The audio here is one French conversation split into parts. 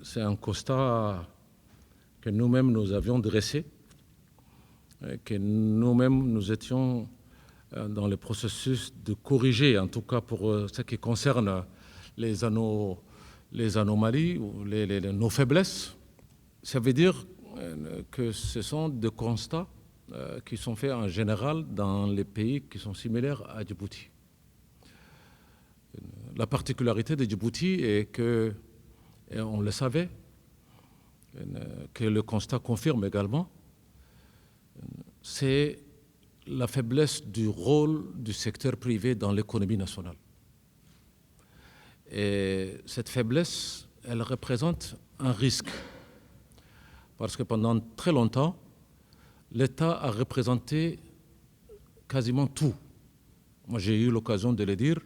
c'est un constat que nous-mêmes nous avions dressé, que nous-mêmes nous étions dans le processus de corriger, en tout cas pour ce qui concerne les anomalies ou nos faiblesses. Ça veut dire que ce sont des constats qui sont faits en général dans les pays qui sont similaires à Djibouti. La particularité de Djibouti est que, et on le savait, que le constat confirme également, c'est la faiblesse du rôle du secteur privé dans l'économie nationale. Et cette faiblesse, elle représente un risque. Parce que pendant très longtemps, l'État a représenté quasiment tout. Moi, j'ai eu l'occasion de le dire,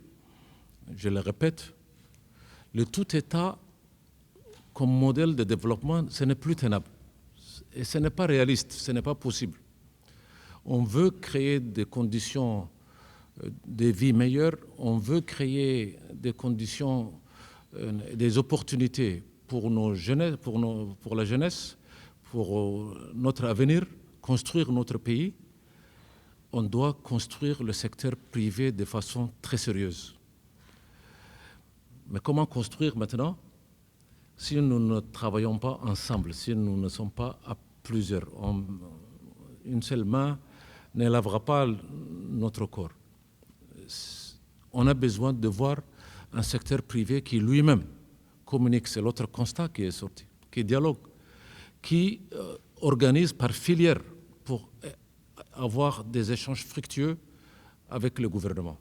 je le répète, le tout État comme modèle de développement, ce n'est plus tenable. Et ce n'est pas réaliste, ce n'est pas possible. On veut créer des conditions de vie meilleures, on veut créer des conditions, des opportunités pour nos jeunes, pour la jeunesse, pour notre avenir, construire notre pays. On doit construire le secteur privé de façon très sérieuse. Mais comment construire maintenant si nous ne travaillons pas ensemble, si nous ne sommes pas à plusieurs? Une seule main ne lavera pas notre corps. On a besoin de voir un secteur privé qui lui-même communique, c'est l'autre constat qui est sorti, qui dialogue, qui organise par filière pour avoir des échanges fructueux avec le gouvernement.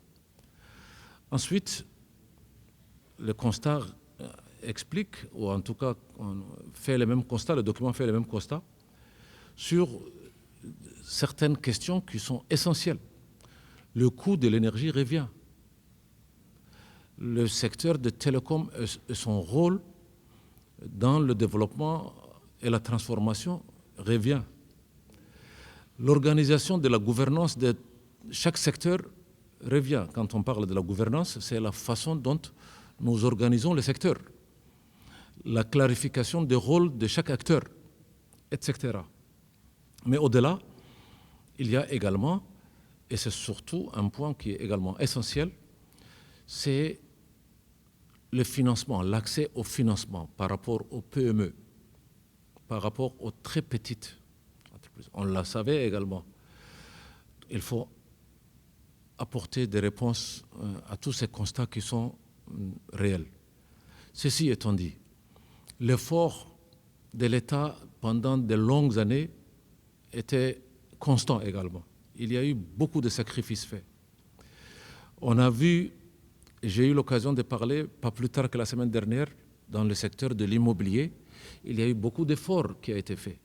Ensuite, le constat explique, ou en tout cas on fait le même constat, le document fait le même constat, sur certaines questions qui sont essentielles. Le coût de l'énergie revient. Le secteur de télécom et son rôle dans le développement et la transformation revient. L'organisation de la gouvernance de chaque secteur revient. Quand on parle de la gouvernance, c'est la façon dont nous organisons le secteur, la clarification des rôles de chaque acteur, etc. Mais au-delà, il y a également, et c'est surtout un point qui est également essentiel, c'est le financement, l'accès au financement par rapport aux PME, par rapport aux très petites entreprises. On le savait également. Il faut apporter des réponses à tous ces constats qui sont réels. Ceci étant dit, l'effort de l'État pendant de longues années était constant également. Il y a eu beaucoup de sacrifices faits. On a vu, j'ai eu l'occasion de parler, pas plus tard que la semaine dernière, dans le secteur de l'immobilier, il y a eu beaucoup d'efforts qui ont été faits.